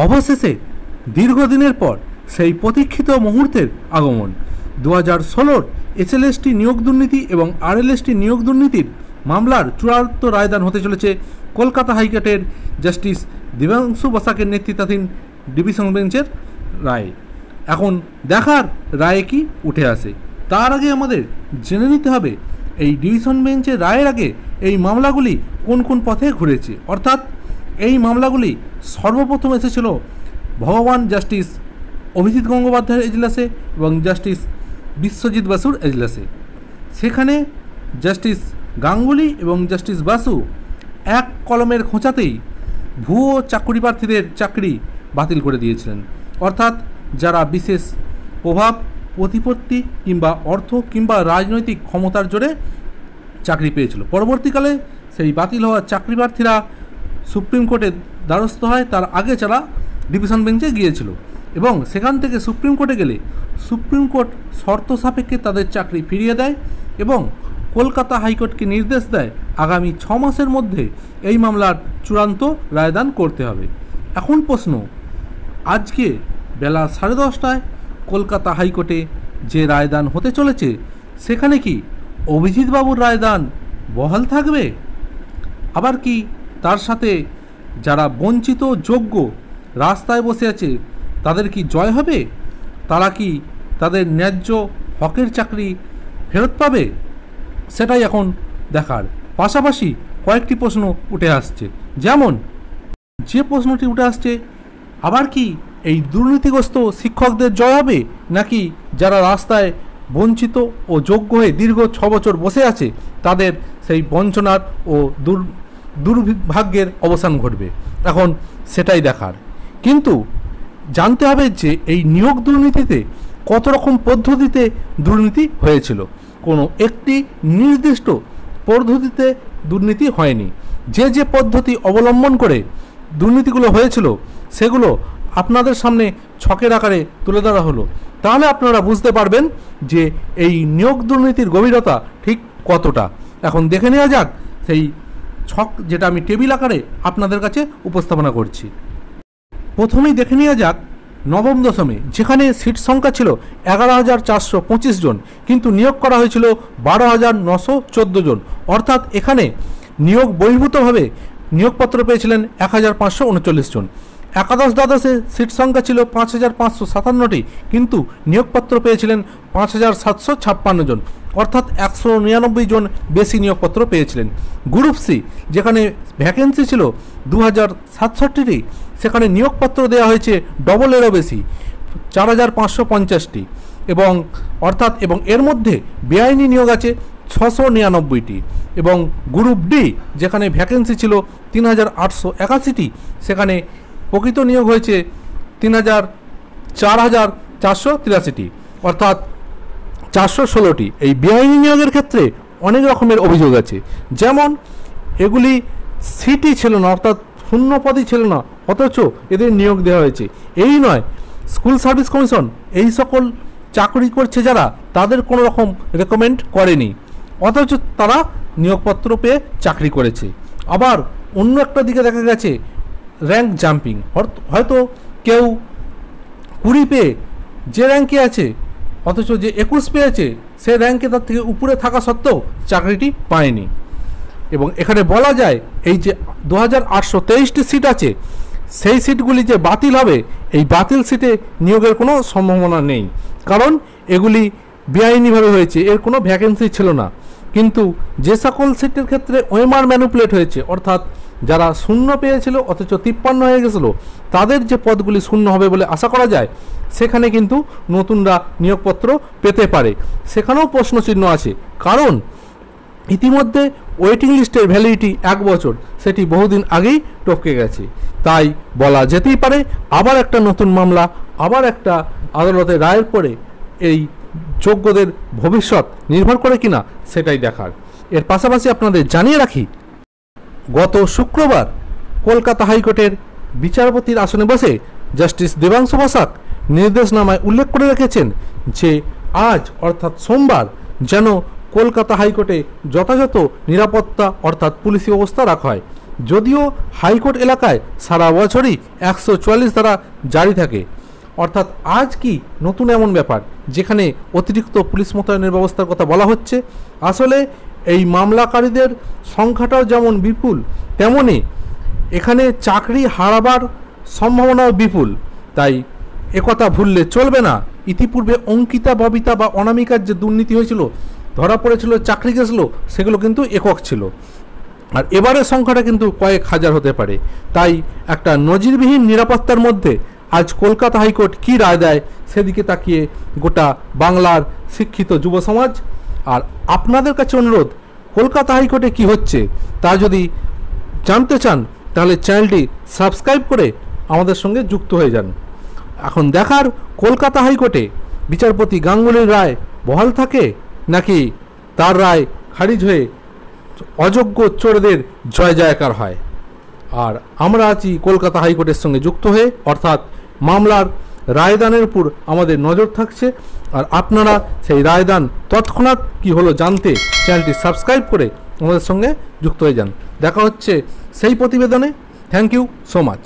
অবশেষে দীর্ঘদিনের পর সেই প্রতীক্ষিত মুহূর্তের আগমন। 2016 এসএলএসটি নিয়োগ দুর্নীতি এবং আরএলএসটি নিয়োগ দুর্নীতির মামলার চূড়ান্ত রায়দান হতে চলেছে কলকাতা হাইকোর্টের জাস্টিস দেবাংশু বসাকের নেতৃত্বাধীন ডিভিশন বেঞ্চের রায়ে। এখন দেখার রায়ে কি উঠে আসে। তার আগে আমাদের জেনে নিতে হবে এই ডিভিশন বেঞ্চের রায়ের আগে এই মামলাগুলি কোন কোন পথে ঘুরেছে। অর্থাৎ এই মামলাগুলি সর্বপ্রথম এসেছিল ভগবান জাস্টিস অভিজিৎ গঙ্গোপাধ্যায়ের এজলাসে এবং জাস্টিস বিশ্বজিৎ বাসুর এজলাসে। সেখানে জাস্টিস গাঙ্গুলি এবং জাস্টিস বাসু এক কলমের খোঁচাতেই ভুয়ো চাকরি প্রার্থীদের চাকরি বাতিল করে দিয়েছিলেন। অর্থাৎ যারা বিশেষ প্রভাব, প্রতিপত্তি কিংবা অর্থ কিংবা রাজনৈতিক ক্ষমতার জোরে চাকরি পেয়েছিল, পরবর্তীকালে সেই বাতিল হওয়া চাকরি প্রার্থীরা সুপ্রিম কোর্টের দ্বারস্থ হয়। তার আগে যারা ডিভিশন বেঞ্চে গিয়েছিল এবং সেখান থেকে সুপ্রিম কোর্টে গেলে সুপ্রিম কোর্ট শর্ত সাপেক্ষে তাদের চাকরি ফিরিয়ে দেয় এবং কলকাতা হাইকোর্টকে নির্দেশ দেয় আগামী 6 মাসের মধ্যে এই মামলার চূড়ান্ত রায়দান করতে হবে। এখন প্রশ্ন, আজকে বেলা 10:30টায় কলকাতা হাইকোর্টে যে রায়দান হতে চলেছে সেখানে কি অভিজিৎবাবুর রায়দান বহাল থাকবে? আবার কি তার সাথে যারা বঞ্চিত যোগ্য রাস্তায় বসে আছে তাদের কি জয় হবে? তারা কি তাদের ন্যায্য হকের চাকরি ফেরত পাবে? সেটাই এখন দেখার। পাশাপাশি কয়েকটি প্রশ্ন উঠে আসছে, যেমন যে প্রশ্নটি উঠে আসছে, আবার কি এই দুর্নীতিগ্রস্ত শিক্ষকদের জয় হবে, নাকি যারা রাস্তায় বঞ্চিত ও যোগ্য হয়ে দীর্ঘ 6 বছর বসে আছে তাদের সেই বঞ্চনার ও দুর্ভাগ্যের অবসান ঘটবে? এখন সেটাই দেখার। কিন্তু জানতে হবে যে এই নিয়োগ দুর্নীতিতে কত রকম পদ্ধতিতে দুর্নীতি হয়েছিল। কোনো একটি নির্দিষ্ট পদ্ধতিতে দুর্নীতি হয়নি। যে যে পদ্ধতি অবলম্বন করে দুর্নীতিগুলো হয়েছিল সেগুলো আপনাদের সামনে ছকের আকারে তুলে ধরা হলো। তাহলে আপনারা বুঝতে পারবেন যে এই নিয়োগ দুর্নীতির গভীরতা ঠিক কতটা। এখন দেখে নেওয়া যাক সেই ছক, যেটা আমি টেবিল আকারে আপনাদের কাছে উপস্থাপনা করছি। প্রথমেই দেখে নেওয়া যাক নবম দশমে, যেখানে সিট সংখ্যা ছিল 11,425 জন, কিন্তু নিয়োগ করা হয়েছিল 12,914 জন। অর্থাৎ এখানে নিয়োগ বহির্ভূতভাবে নিয়োগপত্র পেয়েছিলেন 1,539 জন। একাদশ দ্বাদশে সিট সংখ্যা ছিল 5,557টি, কিন্তু নিয়োগপত্র পেয়েছিলেন 5,756 জন। অর্থাৎ 199 জন বেশি নিয়োগপত্র পেয়েছিলেন। গ্রুপ সি, যেখানে ভ্যাকেন্সি ছিল 2,067টি, সেখানে নিয়োগপত্র দেওয়া হয়েছে ডবলেরও বেশি, 4,550টি, এবং অর্থাৎ এর মধ্যে বেআইনি নিয়োগ আছে 699টি। এবং গ্রুপ ডি, যেখানে ভ্যাকেন্সি ছিল 3,881টি, সেখানে প্রকৃত নিয়োগ হয়েছে 4,483টি, অর্থাৎ 416টি। এই বেআইনি নিয়োগের ক্ষেত্রে অনেক রকমের অভিযোগ আছে, যেমন এগুলি সিটই ছিল না, অর্থাৎ শূন্য পদই ছিল না, অথচ এদের নিয়োগ দেওয়া হয়েছে। এই নয়, স্কুল সার্ভিস কমিশন এই সকল চাকরি করছে যারা, তাদের কোনো রকম রেকমেন্ড করেনি, অথচ তারা নিয়োগপত্র পেয়ে চাকরি করেছে। আবার অন্য একটা দিকে দেখা গেছে র্যাঙ্ক জাম্পিং, হয়তো কেউ 20 পেয়ে যে র্যাঙ্কে আছে, অথচ যে 21 পেয়েছে সে র্যাঙ্কে তার থেকে উপরে থাকা সত্ত্বেও চাকরিটি পায়নি। এবং এখানে বলা যায় এই যে 2,823টি সিট আছে, সেই সিটগুলি যে বাতিল হবে, এই বাতিল সিটে নিয়োগের কোনো সম্ভাবনা নেই, কারণ এগুলি বেআইনিভাবে হয়েছে, এর কোনো ভ্যাকেন্সি ছিল না। কিন্তু যে সকল সিটের ক্ষেত্রে ওএমআর ম্যানুপুলেট হয়েছে, অর্থাৎ যারা শূন্য পেয়েছিল অথচ 53 হয়ে গেছিল, তাদের যে পদগুলি শূন্য হবে বলে আশা করা যায়, সেখানে কিন্তু নতুনরা নিয়োগপত্র পেতে পারে। সেখানেও প্রশ্নচিহ্ন আছে, কারণ ইতিমধ্যে ওয়েটিং লিস্টের ভ্যালিডিটি 1 বছর, সেটি বহুদিন আগেই টপকে গেছে। তাই বলা যেতেই পারে আবার একটা নতুন মামলা, আবার একটা আদালতের রায়ের পরে এই যোগ্যদের ভবিষ্যৎ নির্ভর করে কিনা সেটাই দেখার। এর পাশাপাশি আপনাদের জানিয়ে রাখি, গত শুক্রবার কলকাতা হাইকোর্টের বিচারপতির আসনে বসে জাস্টিস দেবাংশু বসাক নির্দেশনামায় উল্লেখ করে রেখেছেন যে আজ অর্থাৎ সোমবার যেন কলকাতা হাইকোর্টে যথাযথ নিরাপত্তা অর্থাৎ পুলিশি ব্যবস্থা রাখা হয়। যদিও হাইকোর্ট এলাকায় সারা বছরই 144 ধারা জারি থাকে। অর্থাৎ আজ কি নতুন এমন ব্যাপার যেখানে অতিরিক্ত পুলিশ মোতায়েনের ব্যবস্থার কথা বলা হচ্ছে? আসলে এই মামলাকারীদের সংখ্যাটাও যেমন বিপুল, তেমনই এখানে চাকরি হারাবার সম্ভাবনাও বিপুল। তাই একথা ভুললে চলবে না। ইতিপূর্বে অঙ্কিতা, ববিতা বা অনামিকার যে দুর্নীতি হয়েছিল, ধরা পড়েছিল, চাকরি গেছিল, সেগুলো কিন্তু একক ছিল। আর এবারের সংখ্যাটা কিন্তু কয়েক হাজার হতে পারে। তাই একটা নজিরবিহীন নিরাপত্তার মধ্যে আজ কলকাতা হাইকোর্ট কী রায় দেয় সেদিকে তাকিয়ে গোটা বাংলার শিক্ষিত যুব সমাজ। আর আপনাদের কাছে অনুরোধ, কলকাতা হাইকোর্টে কি হচ্ছে তা যদি জানতে চান তাহলে চ্যানেলটি সাবস্ক্রাইব করে আমাদের সঙ্গে যুক্ত হয়ে যান। এখন দেখার কলকাতা হাইকোর্টে বিচারপতি গাঙ্গুলির রায় বহাল থাকে নাকি তার রায় খারিজ হয়ে অযোগ্য চোরদের জয় জয়কার হয়। আর আমরা আছি কলকাতা হাইকোর্টের সঙ্গে যুক্ত হয়ে, অর্থাৎ মামলার রায়দানের উপর আমাদের নজর থাকছে। আর আপনারা সেই রায়দান তৎক্ষণাৎ কি হলো জানতে চ্যানেলটি সাবস্ক্রাইব করে আমাদের সঙ্গে যুক্ত হয়ে যান। দেখা হচ্ছে সেই প্রতিবেদনে। Thank you so much.